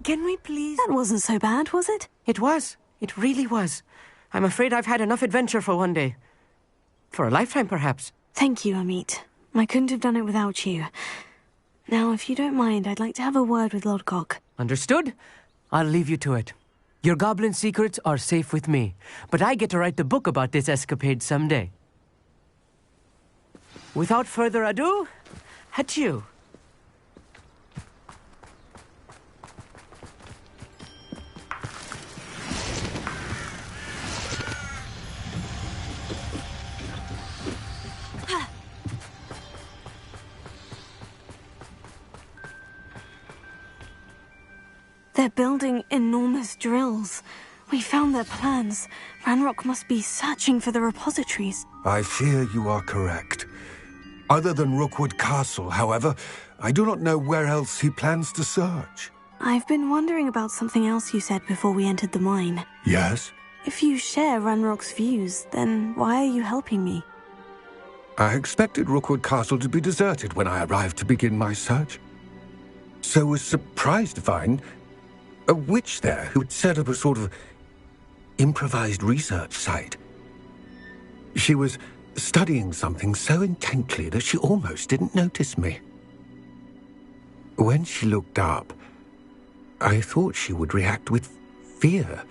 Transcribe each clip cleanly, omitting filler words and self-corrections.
Can we please... That wasn't so bad, was it? It was. It really was. I'm afraid I've had enough adventure for one day. For a lifetime, perhaps. Thank you, Amit. I couldn't have done it without you. Now, if you don't mind, I'd like to have a word with Lodgok. Understood? I'll leave you to it. Your goblin secrets are safe with me, but I get to write the book about this escapade someday. Without further ado, adieu. They're building enormous drills. We found their plans. Ranrock must be searching for the repositories. I fear you are correct. Other than Rookwood Castle, however, I do not know where else he plans to search. I've been wondering about something else you said before we entered the mine. Yes? If you share Ranrock's views, then why are you helping me? I expected Rookwood Castle to be deserted when I arrived to begin my search. So was surprised to find a witch there who had set up a sort of improvised research site. She was studying something so intently that she almost didn't notice me. When she looked up, I thought she would react with fear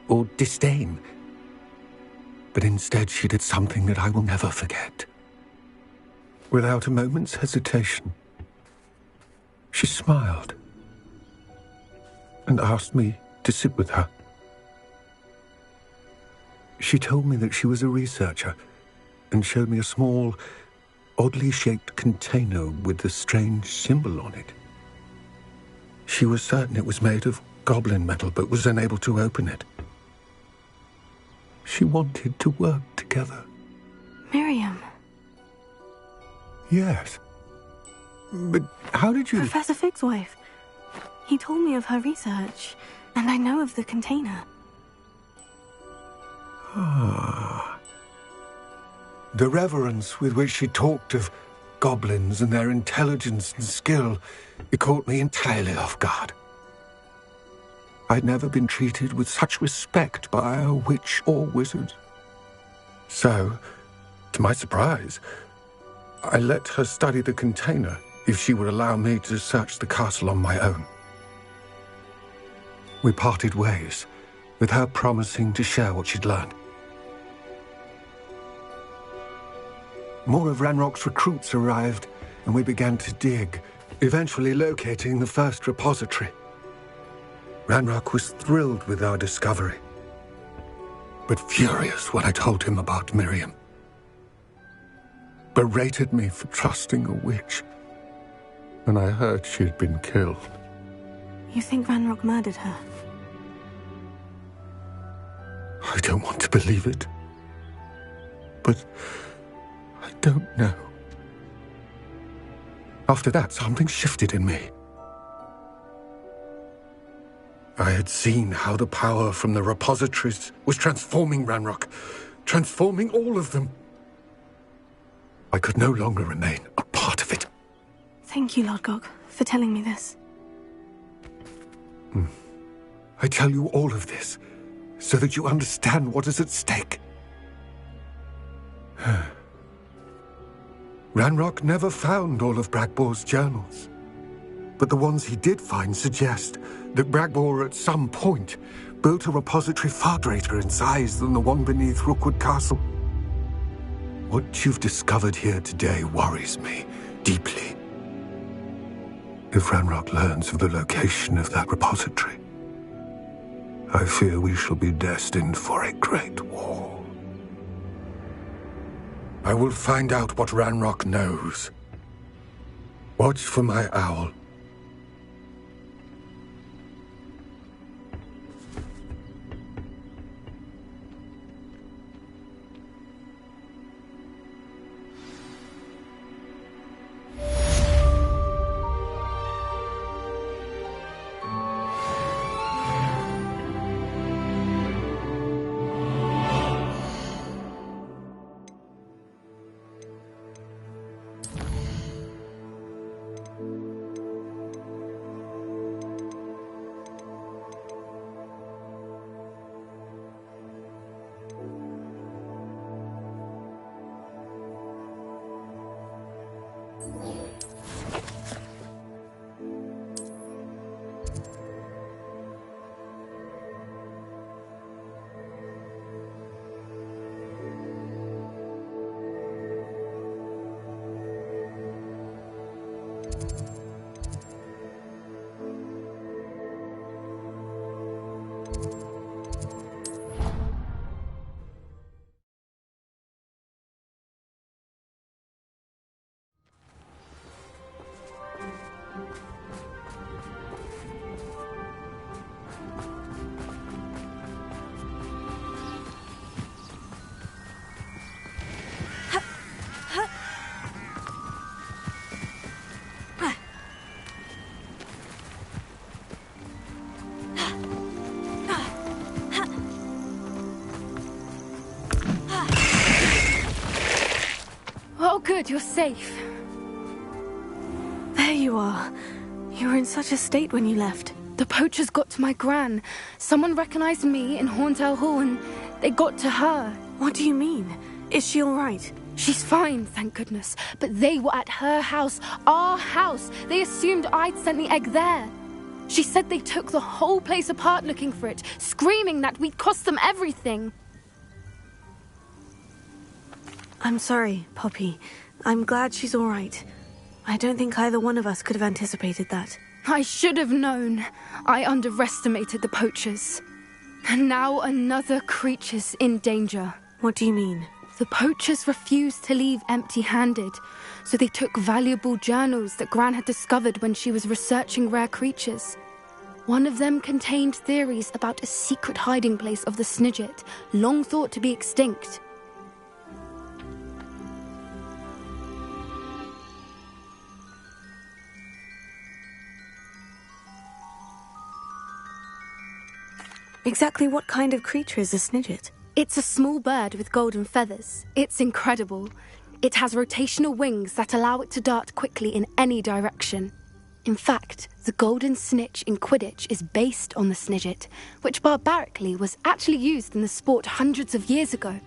or disdain. But instead she did something that I will never forget. Without a moment's hesitation, she smiled and asked me to sit with her. She told me that she was a researcher and showed me a small, oddly shaped container with a strange symbol on it. She was certain it was made of goblin metal, but was unable to open it. She wanted to work together. Miriam. Yes. But how did you... Professor Fig's wife. He told me of her research, and I know of the container. Ah. The reverence with which she talked of goblins and their intelligence and skill, it caught me entirely off guard. I'd never been treated with such respect by a witch or wizard. So, to my surprise, I let her study the container if she would allow me to search the castle on my own. We parted ways, with her promising to share what she'd learned. More of Ranrock's recruits arrived, and we began to dig, eventually locating the first repository. Ranrock was thrilled with our discovery, but furious when I told him about Miriam. Berated me for trusting a witch, and I heard she'd been killed. You think Ranrock murdered her? I don't want to believe it, but I don't know. After that, something shifted in me. I had seen how the power from the repositories was transforming Ranrock, transforming all of them. I could no longer remain a part of it. Thank you, Lodgok, for telling me this. I tell you all of this so that you understand what is at stake. Ranrock never found all of Bragbor's journals, but the ones he did find suggest that Bragbor at some point built a repository far greater in size than the one beneath Rookwood Castle. What you've discovered here today worries me deeply. If Ranrock learns of the location of that repository, I fear we shall be destined for a great war. I will find out what Ranrock knows. Watch for my owl. Oh, good, you're safe. There you are. You were in such a state when you left. The poachers got to my gran. Someone recognized me in Horndale Hall and they got to her. What do you mean? Is she all right? She's fine, thank goodness. But they were at her house, our house. They assumed I'd sent the egg there. She said they took the whole place apart looking for it, screaming that we'd cost them everything. I'm sorry, Poppy. I'm glad she's all right. I don't think either one of us could have anticipated that. I should have known. I underestimated the poachers. And now another creature's in danger. What do you mean? The poachers refused to leave empty-handed, so they took valuable journals that Gran had discovered when she was researching rare creatures. One of them contained theories about a secret hiding place of the Snidget, long thought to be extinct. Exactly what kind of creature is a Snidget? It's a small bird with golden feathers. It's incredible. It has rotational wings that allow it to dart quickly in any direction. In fact, the golden snitch in Quidditch is based on the Snidget, which barbarically was actually used in the sport hundreds of years ago.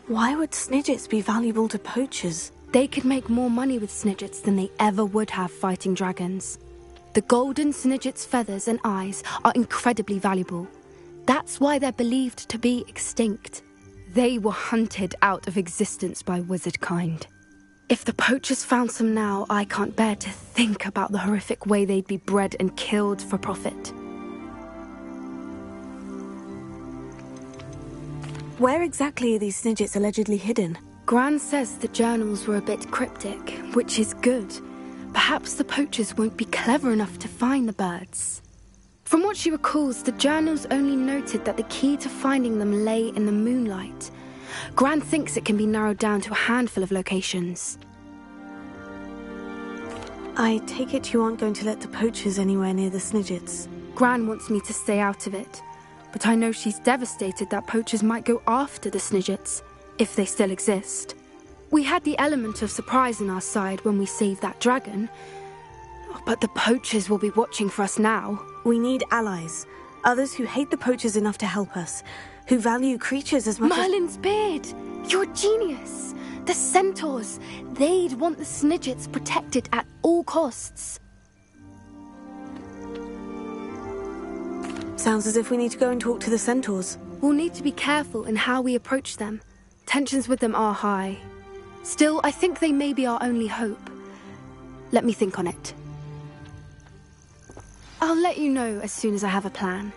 Why would Snidgets be valuable to poachers? They could make more money with Snidgets than they ever would have fighting dragons. The golden Snidget's feathers and eyes are incredibly valuable. That's why they're believed to be extinct. They were hunted out of existence by wizard kind. If the poachers found some now, I can't bear to think about the horrific way they'd be bred and killed for profit. Where exactly are these Snidgets allegedly hidden? Gran says the journals were a bit cryptic, which is good. Perhaps the poachers won't be clever enough to find the birds. From what she recalls, the journals only noted that the key to finding them lay in the moonlight. Gran thinks it can be narrowed down to a handful of locations. I take it you aren't going to let the poachers anywhere near the Snidgets. Gran wants me to stay out of it, but I know she's devastated that poachers might go after the Snidgets, if they still exist. We had the element of surprise on our side when we saved that dragon, but the poachers will be watching for us now. We need allies, others who hate the poachers enough to help us, who value creatures as much as— Merlin's beard! You're a genius! The centaurs! They'd want the Snidgets protected at all costs. Sounds as if we need to go and talk to the centaurs. We'll need to be careful in how we approach them. Tensions with them are high. Still, I think they may be our only hope. Let me think on it. I'll let you know as soon as I have a plan.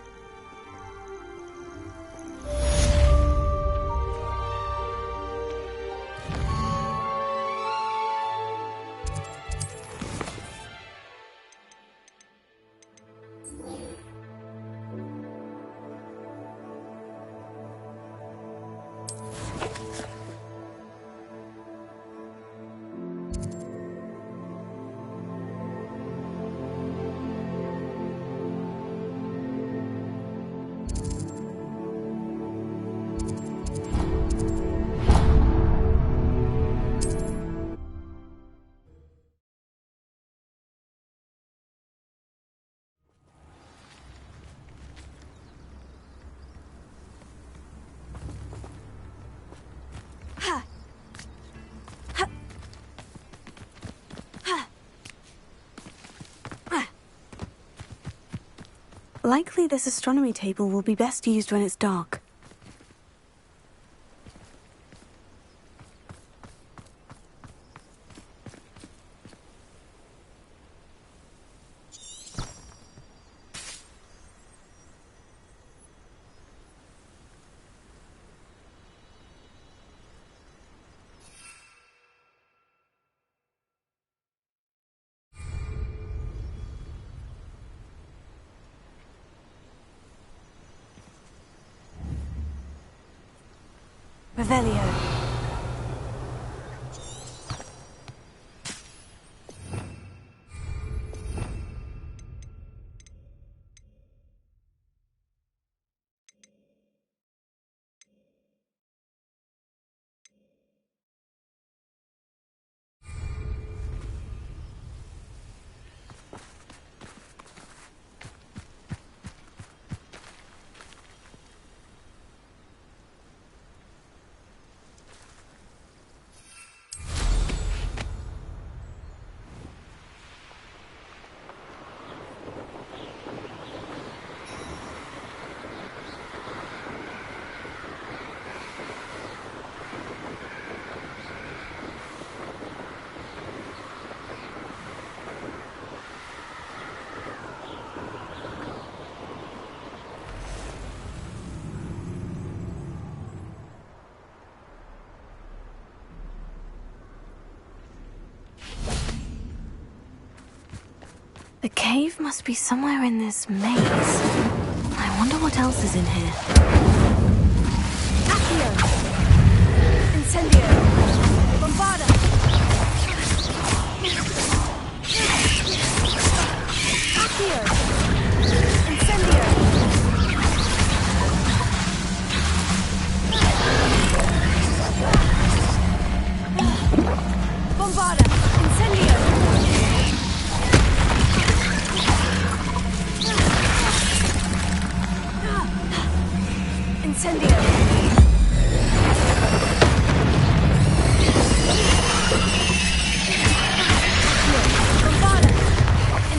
Likely this astronomy table will be best used when it's dark. Revelio. The cave must be somewhere in this maze. I wonder what else is in here. Accio! Incendio! Bombarda! Accio! Incendio! Bombarda! Incendio! Incendio! Bombarda! Incendio!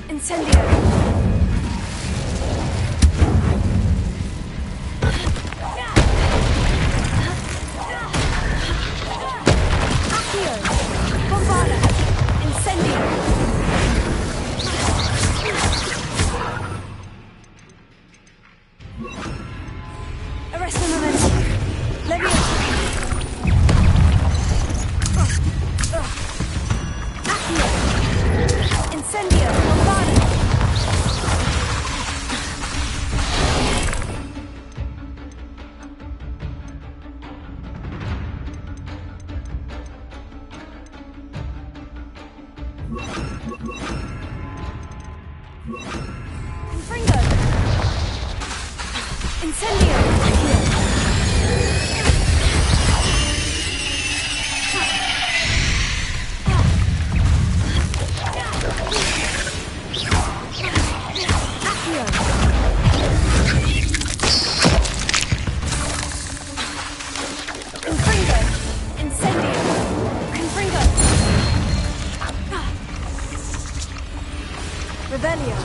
Incendio! Accio! Bombarda! Incendio! Arresto momento! Leviosa! Accio! Incendio! Bombarda! Confringo! Incendio! Confringo! Incendio! Confringo! Revelio!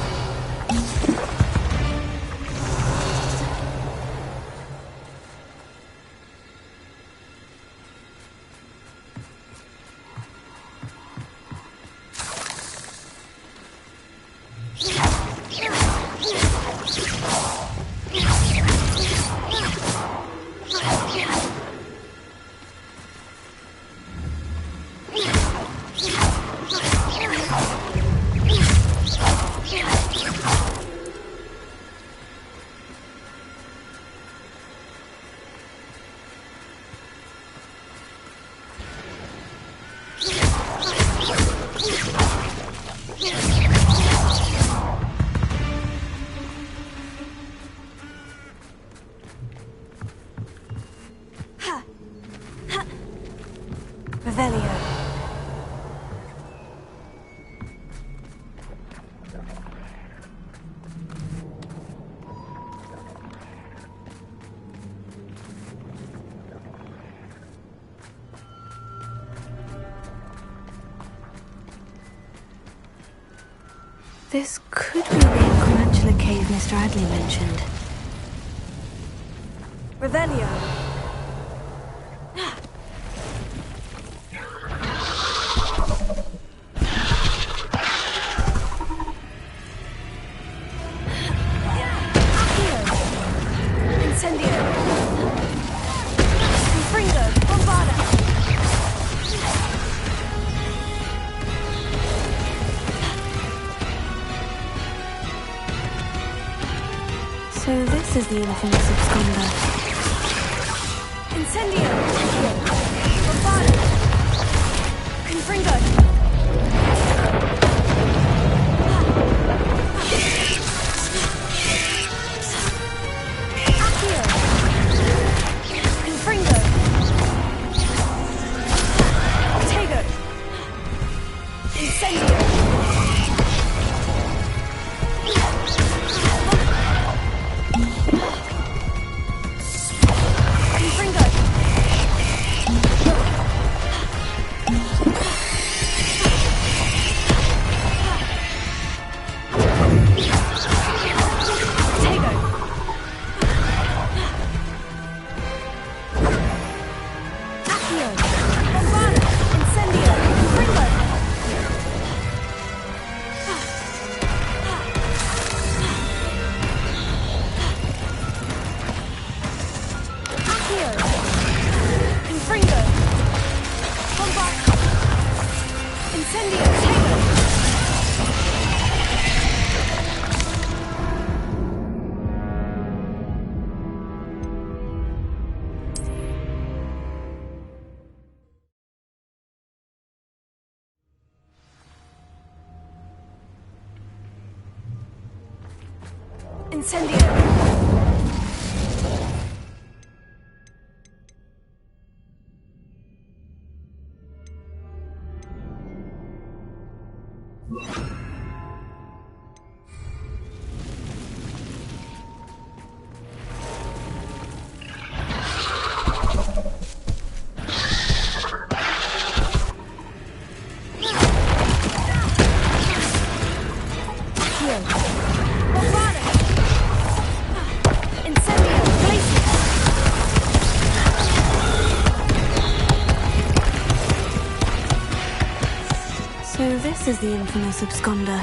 This could be the incrementular cave Mr. Adley mentioned. Revelio. Incendio. Confringo. Bombarda. So this is the infamous absconder. Incendio. Bombarda. Confringo. Accio. Confringo. Tego. Incendio. Confringo. Tego. Accio. Bombarda. Incendio. Confringo. Accio. Confringo. Bombarda. Incendio. Tego. Incendio. Accio. Bombarda. Incendio. Glacier. So this is the infamous absconder.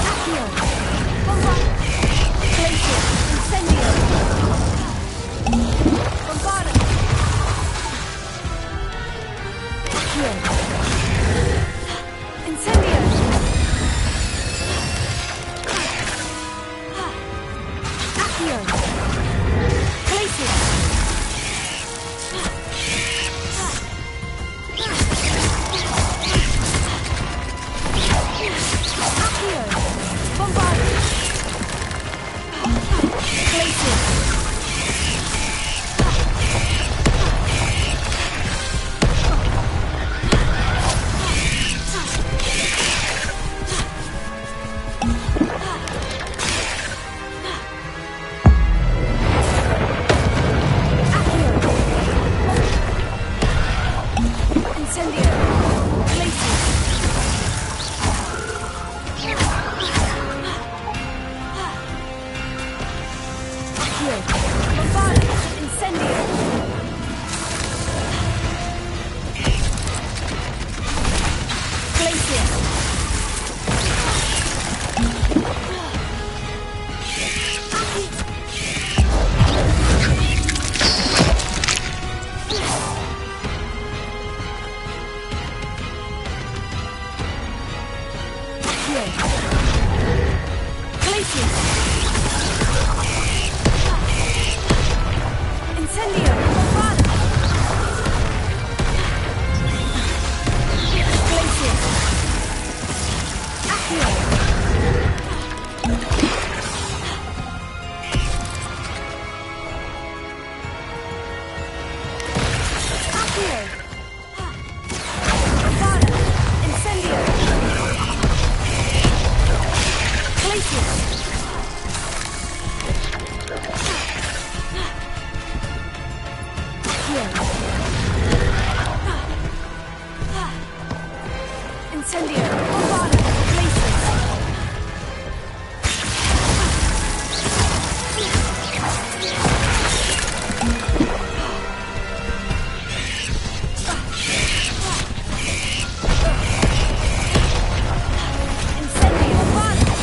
Accio. Bombarda. Glacier. Incendio. Bombarda. Accio. Incendio. Accio. Glacier. Accio. Bombarda. Glacier. Incendio. Glacier. Accio. Bombarda. Incendio. Glacier. Glacier. Incendio. Bombarda. Glacier. Accio. Accio. Bombarda. Incendio. Incendio! Bombarded! Glacius! Incendio! Bombarded!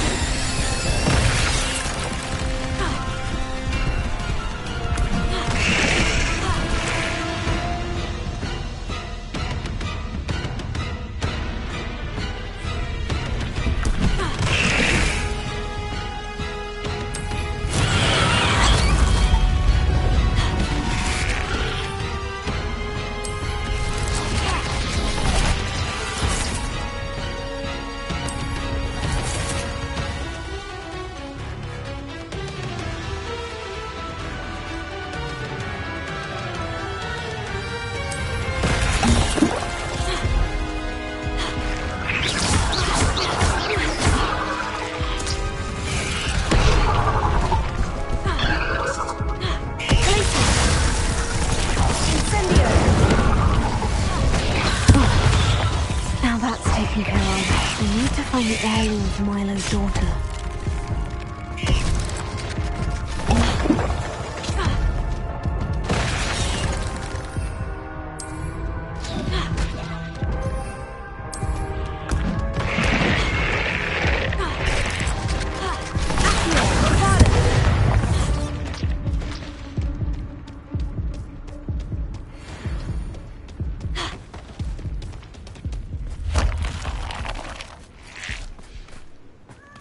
Now that's taken care of. We need to find the heirloom of Milo's daughter.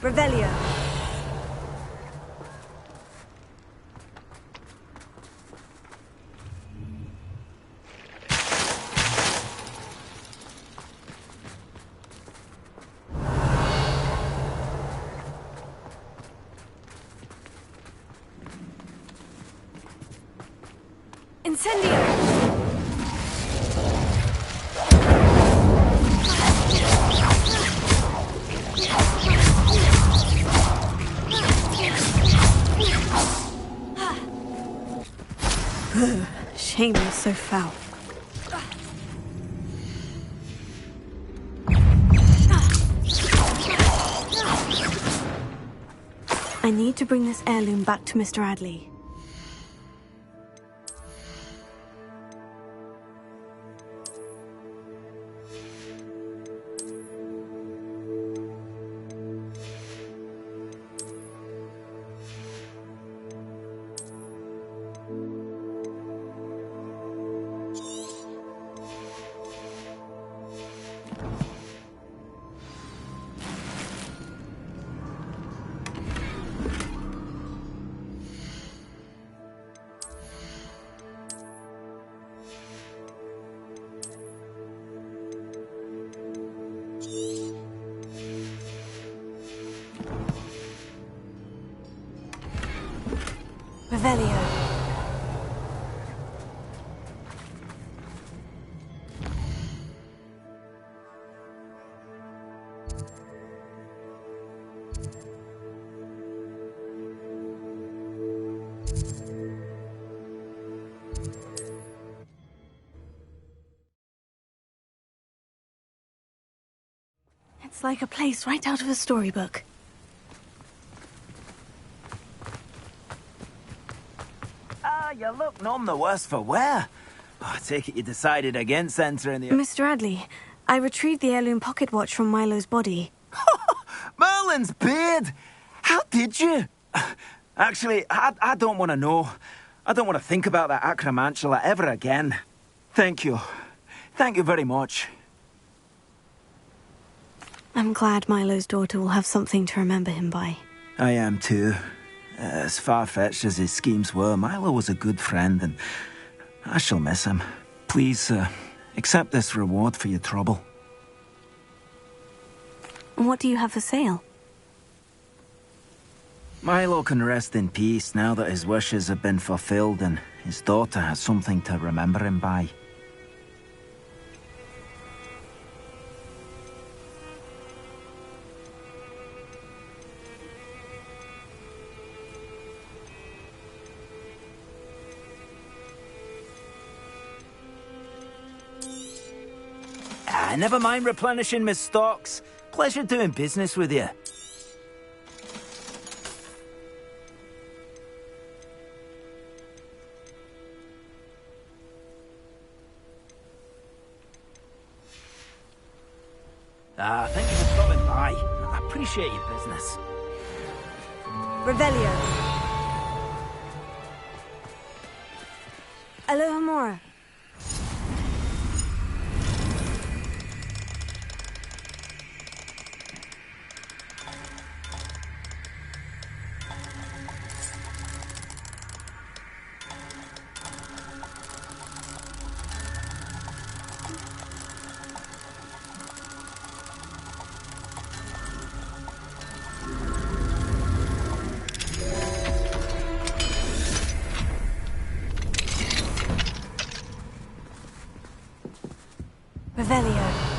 Revelio. Incendio! Shame was so foul. I need to bring this heirloom back to Mr. Adley. Revelio. It's like a place right out of a storybook. You look none the worse for wear. Oh, I take it you decided against entering the... Mr. Adley, I retrieved the heirloom pocket watch from Milo's body. Merlin's beard! How did you? Actually, I don't want to know. I don't want to think about that acromantula ever again. Thank you. Thank you very much. I'm glad Milo's daughter will have something to remember him by. I am too. As far-fetched as his schemes were, Milo was a good friend, and I shall miss him. Please, accept this reward for your trouble. What do you have for sale? Milo can rest in peace now that his wishes have been fulfilled and his daughter has something to remember him by. Never mind replenishing my stocks. Pleasure doing business with you. Thank you for stopping by. I appreciate your business. Revelio. Alohomora. Revelio.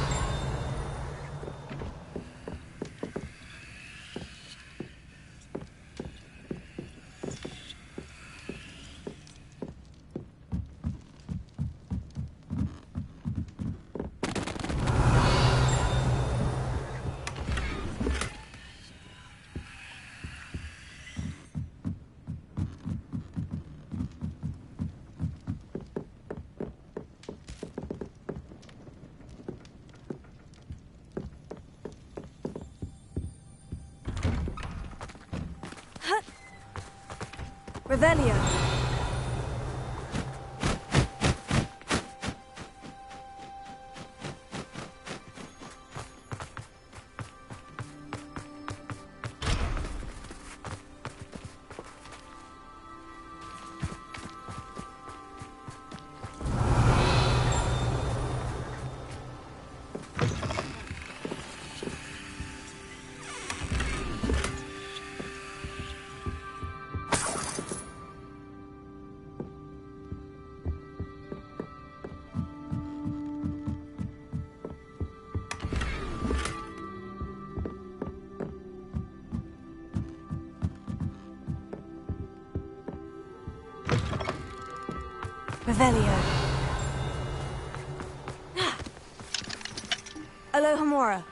Revelio. Revelio. Alohomora.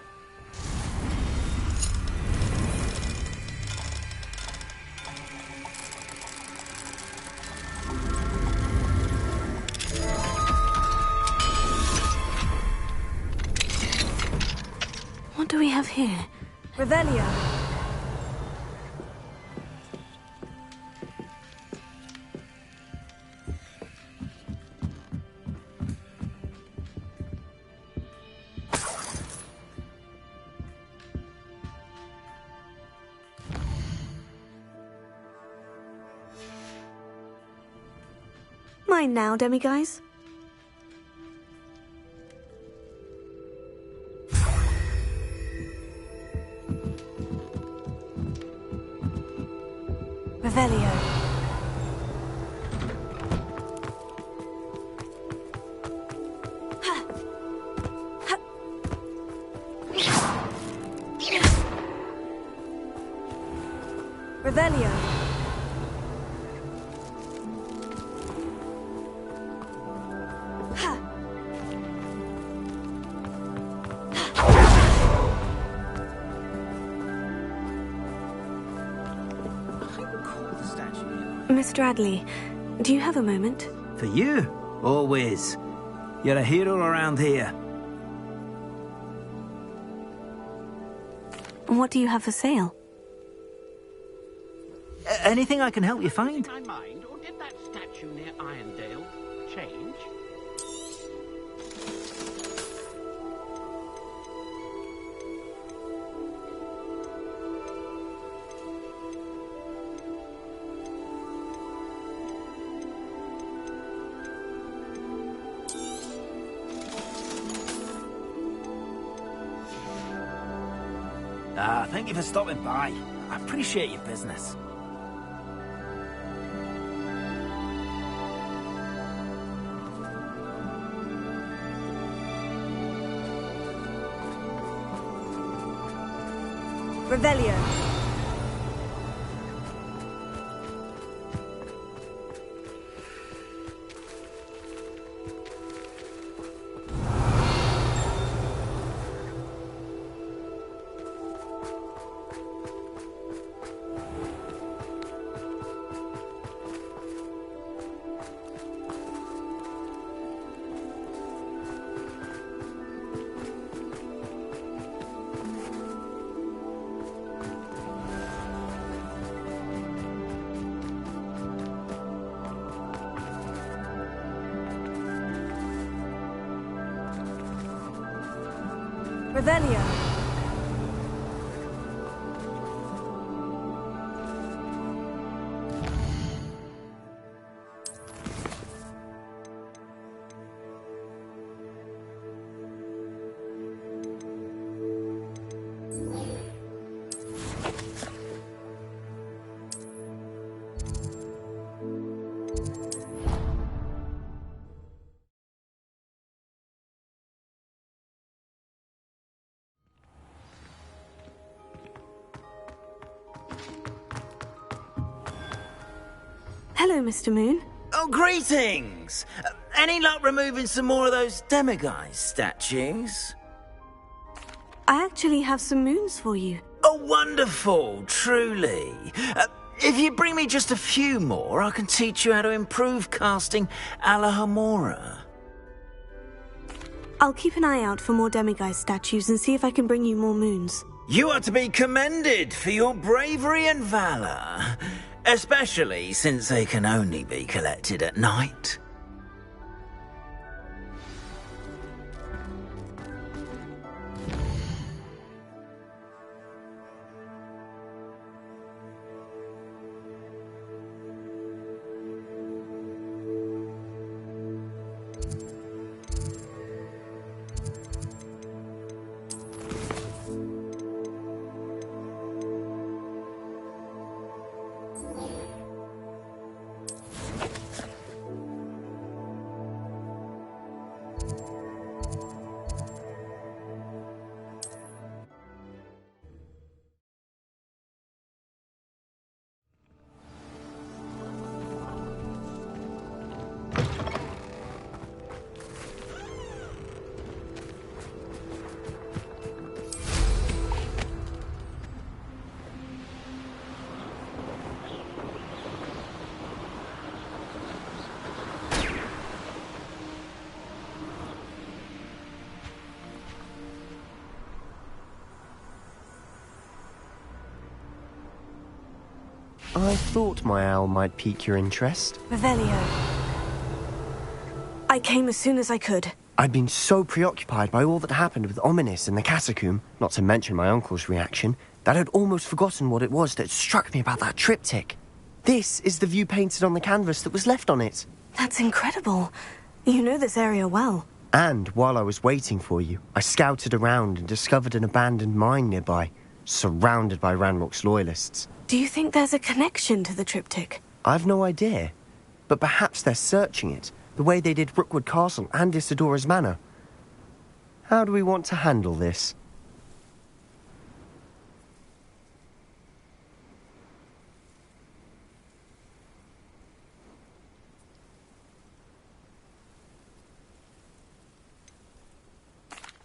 What do we have here? Revelio. Mine now, demiguise. Revelio. Revelio. Mr. Adley, do you have a moment? For you? Always. You're a hero around here. What do you have for sale? Anything I can help you find? My mind, or did that statue near Irondale change? Thank you for stopping by. I appreciate your business. Revelio. Revelio. Hello, Mr. Moon. Oh, greetings! Any luck removing some more of those demiguise statues? I actually have some moons for you. Oh, wonderful, truly. If you bring me just a few more, I can teach you how to improve casting a la Hamora. I'll keep an eye out for more demiguise statues and see if I can bring you more moons. You are to be commended for your bravery and valour, especially since they can only be collected at night. I thought my owl might pique your interest. Revelio. I came as soon as I could. I'd been so preoccupied by all that happened with Ominis and the catacomb, not to mention my uncle's reaction, that I'd almost forgotten what it was that struck me about that triptych. This is the view painted on the canvas that was left on it. That's incredible. You know this area well. And while I was waiting for you, I scouted around and discovered an abandoned mine nearby, surrounded by Ranrock's loyalists. Do you think there's a connection to the triptych? I've no idea, but perhaps they're searching it, the way they did Rookwood Castle and Isidora's Manor. How do we want to handle this?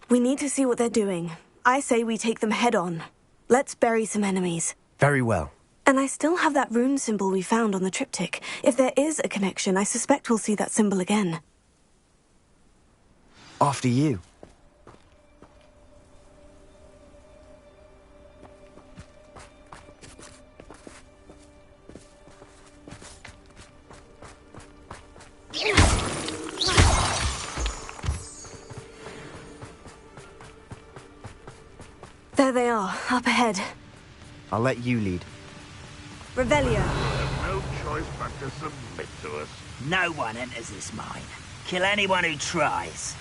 We need to see what they're doing. I say we take them head on. Let's bury some enemies. Very well. And I still have that rune symbol we found on the triptych. If there is a connection, I suspect we'll see that symbol again. After you. There they are, up ahead. I'll let you lead. Revelio. No choice but to submit to us. No one enters this mine. Kill anyone who tries.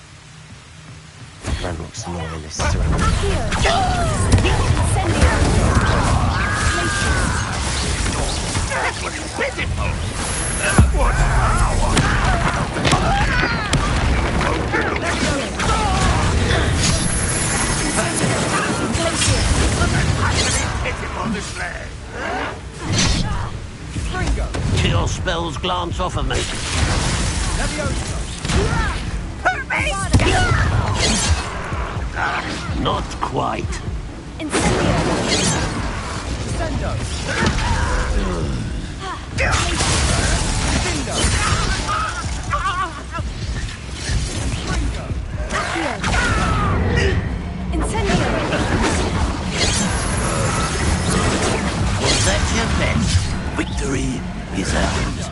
Ranrock's loyalists are out. That was pitiful! What power! Pitiful display! Chill spells glance off of me. Not quite. Was that your best? Victory is ours.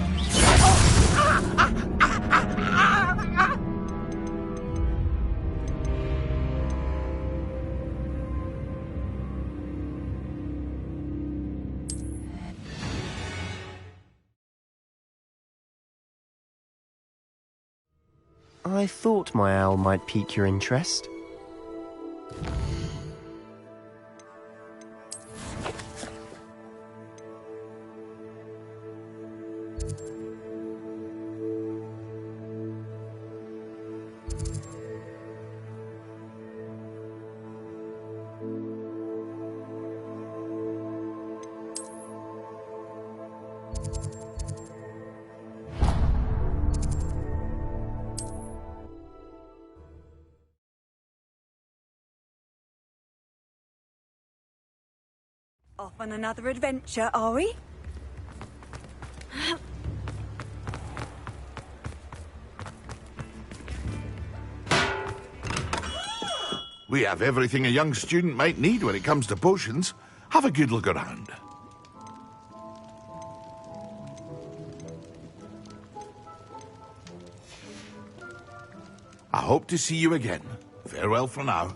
I thought my owl might pique your interest. Off on another adventure, are we? We have everything a young student might need when it comes to potions. Have a good look around. I hope to see you again. Farewell for now.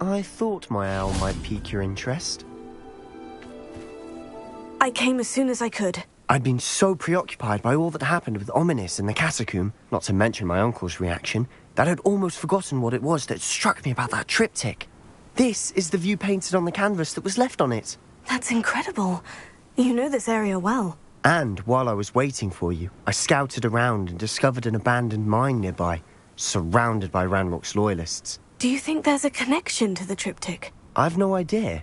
I thought my owl might pique your interest. I came as soon as I could. I'd been so preoccupied by all that happened with Ominis and the catacomb, not to mention my uncle's reaction, that I'd almost forgotten what it was that struck me about that triptych. This is the view painted on the canvas that was left on it. That's incredible. You know this area well. And while I was waiting for you, I scouted around and discovered an abandoned mine nearby, surrounded by Ranrock's loyalists. Do you think there's a connection to the triptych? I've no idea,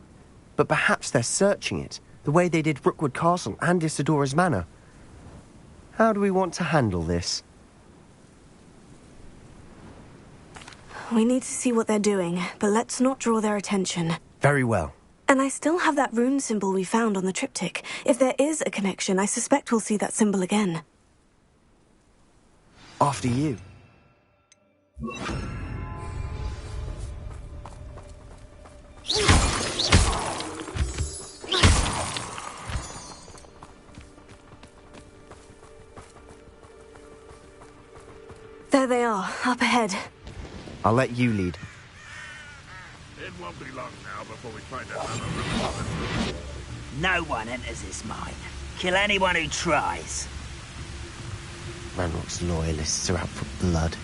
but perhaps they're searching it, the way they did Rookwood Castle and Isidora's Manor. How do we want to handle this? We need to see what they're doing, but let's not draw their attention. Very well. And I still have that rune symbol we found on the triptych. If there is a connection, I suspect we'll see that symbol again. After you. There they are, up ahead. I'll let you lead. It won't be long now before we find another room. No one enters this mine. Kill anyone who tries. Ranrock's loyalists are out for blood.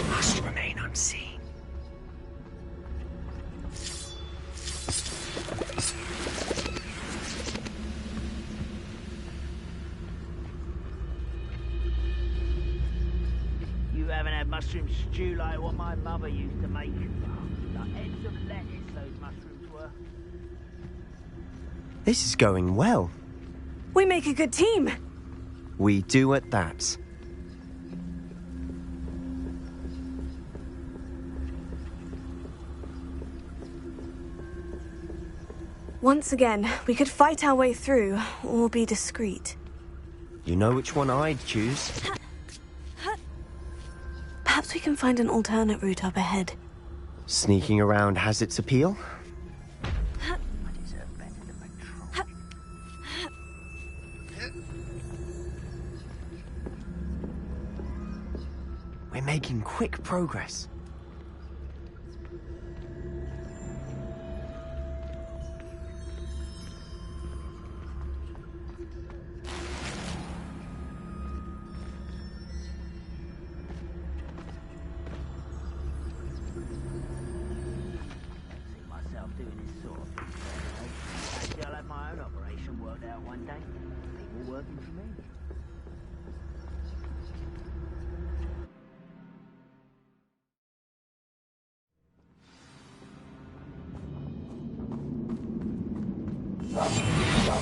Must remain unseen. You haven't had mushroom stew like what my mother used to make. Like heads of lettuce, those mushrooms were. This is going well. We make a good team. We do at that. Once again, we could fight our way through, or be discreet. You know which one I'd choose. Perhaps we can find an alternate route up ahead. Sneaking around has its appeal. We're making quick progress.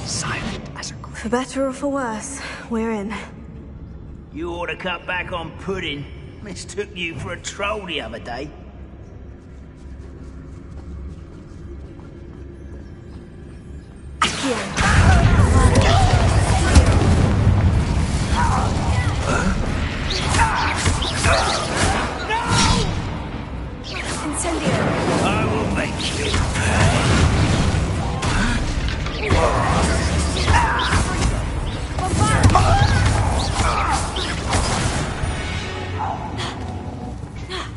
Silent as a grave. For better or for worse, we're in. You ought to cut back on pudding. Mistook you for a troll the other day. I will make you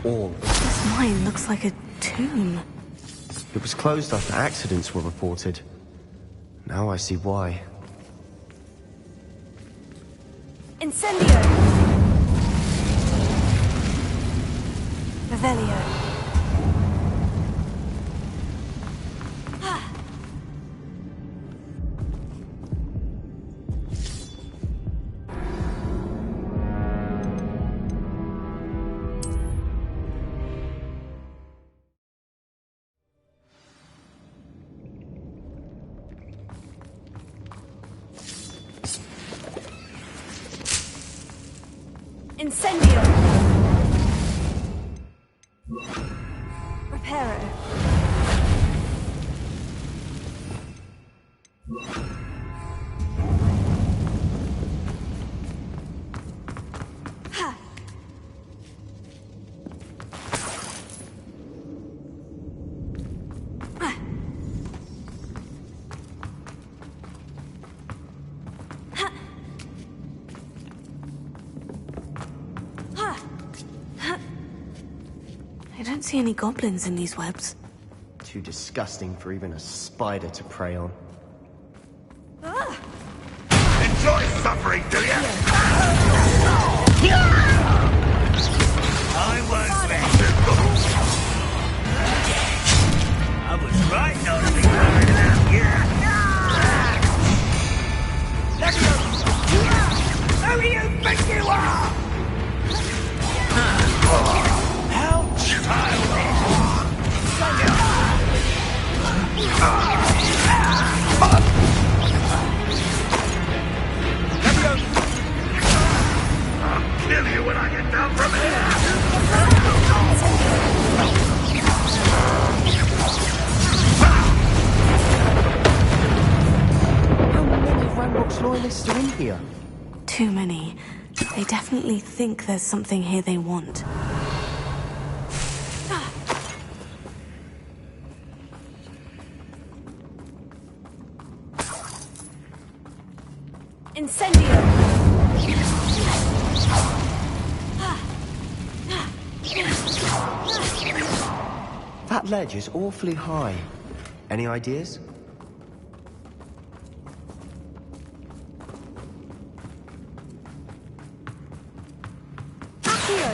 All. This mine looks like a tomb. It was closed after accidents were reported. Now I see why. Incendio! Revelio. Incendio! Reparo. Ha! I don't see any goblins in these webs. Too disgusting for even a spider to prey on. Enjoy suffering, do you? I was ready. I was right not to be worried about you. Who do you think you are? How childish! I'll kill you when I get down from here! How many of Ranrock's loyalists are in here? Too many. They definitely think there's something here they want. Incendio! That ledge is awfully high. Any ideas? Accio!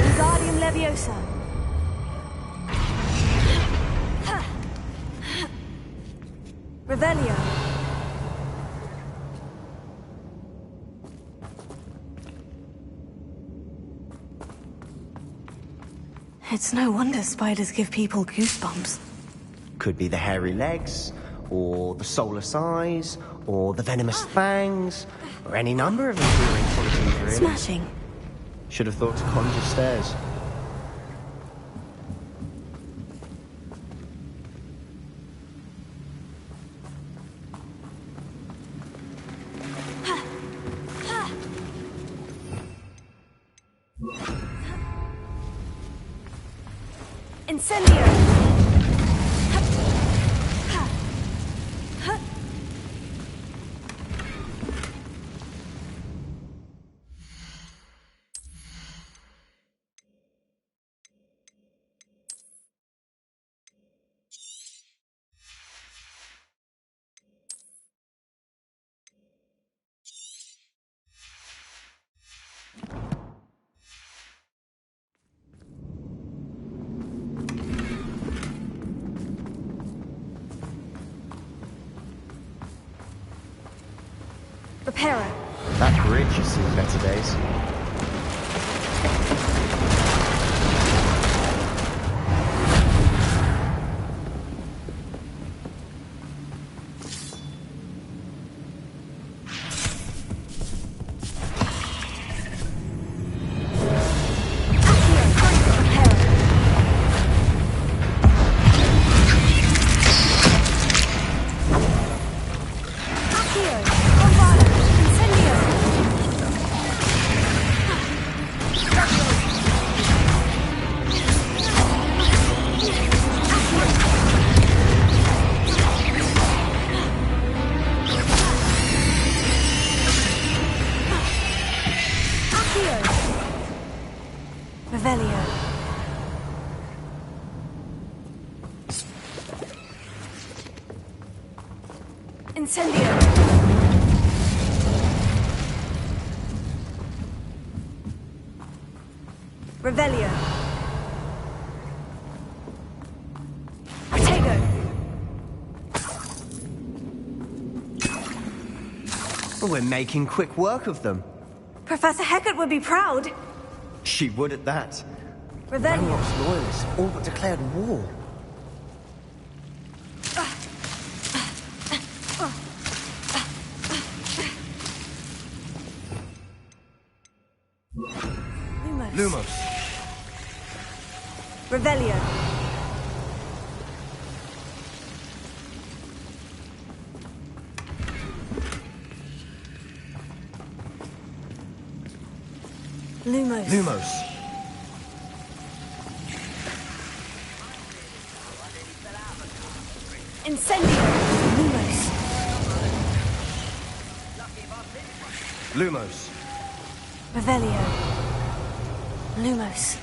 Wingardium Leviosa! Revelio! It's no wonder spiders give people goosebumps. Could be the hairy legs, or the soulless eyes, or the venomous fangs, or any number of enduring qualities, really. Smashing. Should have thought to conjure stairs. Incendio! Reparo. That bridge has seen better days. Revelio. Incendio. Revelio. Protego. We're making quick work of them. Professor Hecat would be proud. She would at that. Revelio. Ranrock's loyalists all but declared war. Lumos. Revelio. Lumos. Lumos. Incendio. Lumos. Lumos. Revelio. Lumos.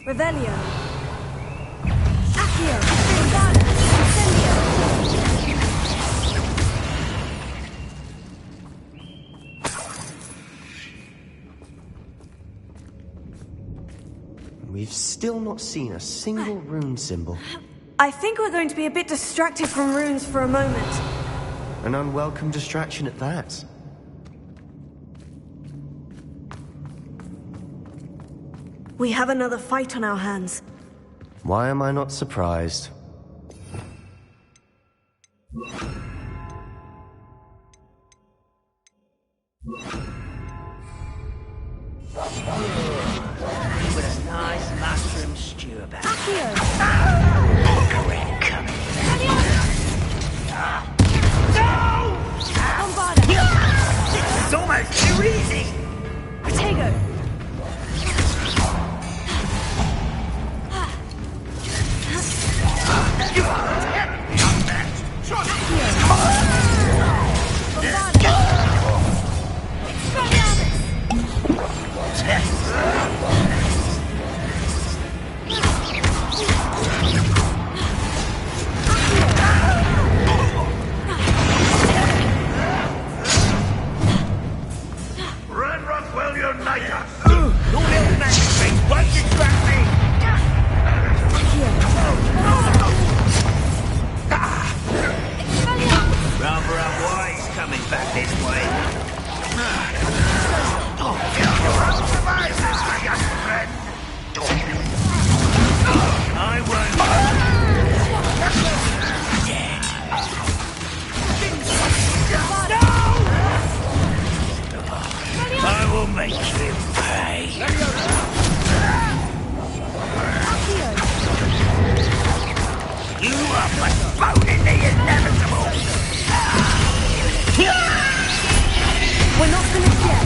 Revelio. Accio. Bombada. Incendio. We've still not seen a single rune symbol. I think we're going to be a bit distracted from runes for a moment. An unwelcome distraction at that. We have another fight on our hands. Why am I not surprised? With a nice mushroom stew about. Accio. Bombada. It's almost too easy. Protego. Run, Rockwell, you'll knight us! Your little magic won't distract me. Rather unwise coming back this way. I won't. I will make him pay. You are postponing the inevitable. We're not finished yet.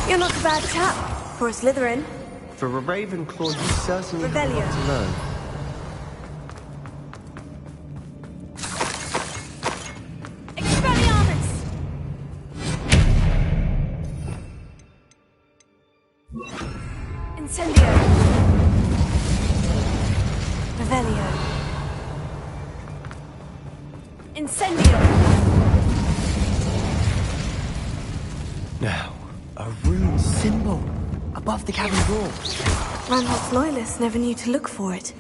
You're not a bad chap for a Slytherin. For a Ravenclaw, you certainly have a Revelio. lot to learn. Expelliarmus! Incendio! Revelio. Incendio. Now, a rune symbol above the cabin door. Ranrock's loyalists never knew to look for it.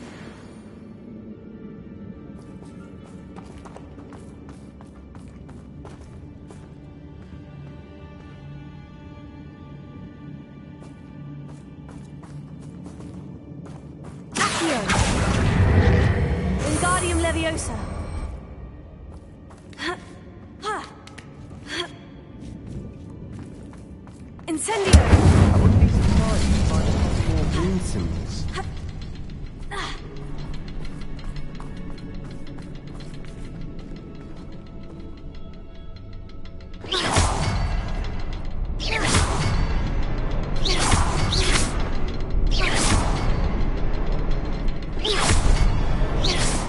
Wingardium Leviosa. Incendio. I wouldn't be surprised to find a couple more rune symbols.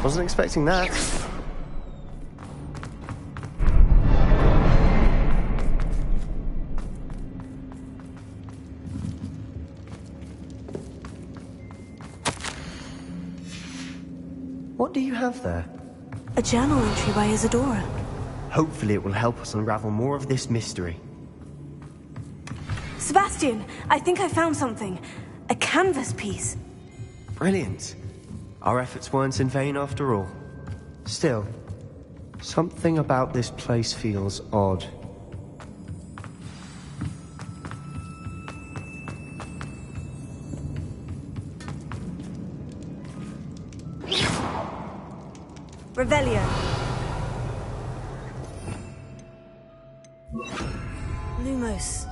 Wasn't expecting that. What do you have there? A journal entry by Isadora. Hopefully it will help us unravel more of this mystery. Sebastian, I think I found something. A canvas piece. Brilliant. Our efforts weren't in vain after all. Still, something about this place feels odd. Revelio. Lumos.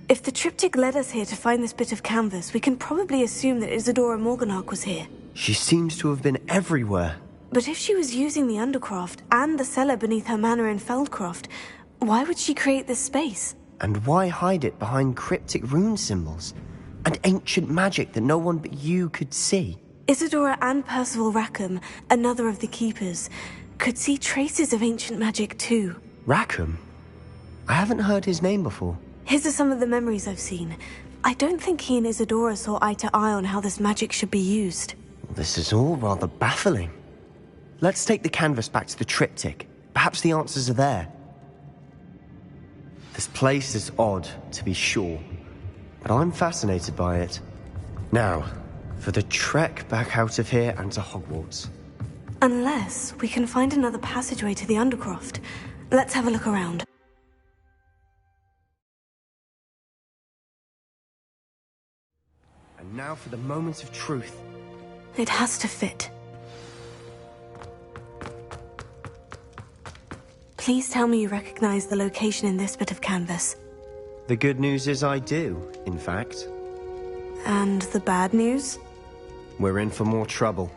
If the triptych led us here to find this bit of canvas, we can probably assume that Isadora Morganach was here. She seems to have been everywhere. But if she was using the Undercroft and the cellar beneath her manor in Feldcroft, why would she create this space? And why hide it behind cryptic rune symbols? And ancient magic that no one but you could see? Isadora and Percival Rackham, another of the Keepers, could see traces of ancient magic too. Rackham? I haven't heard his name before. His are some of the memories I've seen. I don't think he and Isadora saw eye to eye on how this magic should be used. This is all rather baffling. Let's take the canvas back to the triptych. Perhaps the answers are there. This place is odd, to be sure, but I'm fascinated by it. Now, for the trek back out of here and to Hogwarts. Unless we can find another passageway to the Undercroft. Let's have a look around. And now for the moment of truth. It has to fit. Please tell me you recognize the location in this bit of canvas. The good news is I do, in fact. And the bad news? We're in for more trouble.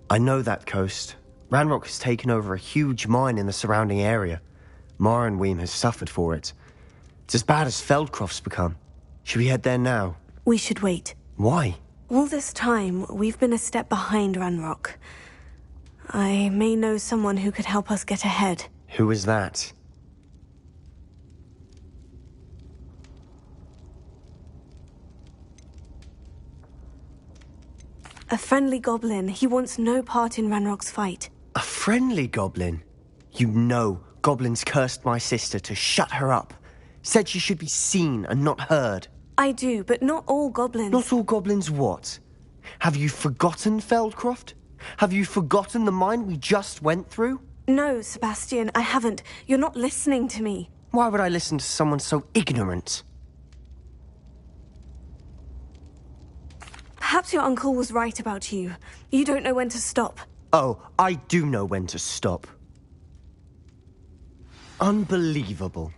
I know that coast. Ranrock has taken over a huge mine in the surrounding area. Marrenweem has suffered for it. It's as bad as Feldcroft's become. Should we head there now? We should wait. Why? All this time, we've been a step behind Ranrock. I may know someone who could help us get ahead. Who is that? A friendly goblin. He wants no part in Ranrock's fight. A friendly goblin? You know goblins cursed my sister to shut her up. Said she should be seen and not heard. I do, but not all goblins. Not all goblins what? Have you forgotten Feldcroft? Have you forgotten the mine we just went through? No, Sebastian, I haven't. You're not listening to me. Why would I listen to someone so ignorant? Perhaps your uncle was right about you. You don't know when to stop. Oh, I do know when to stop. Unbelievable.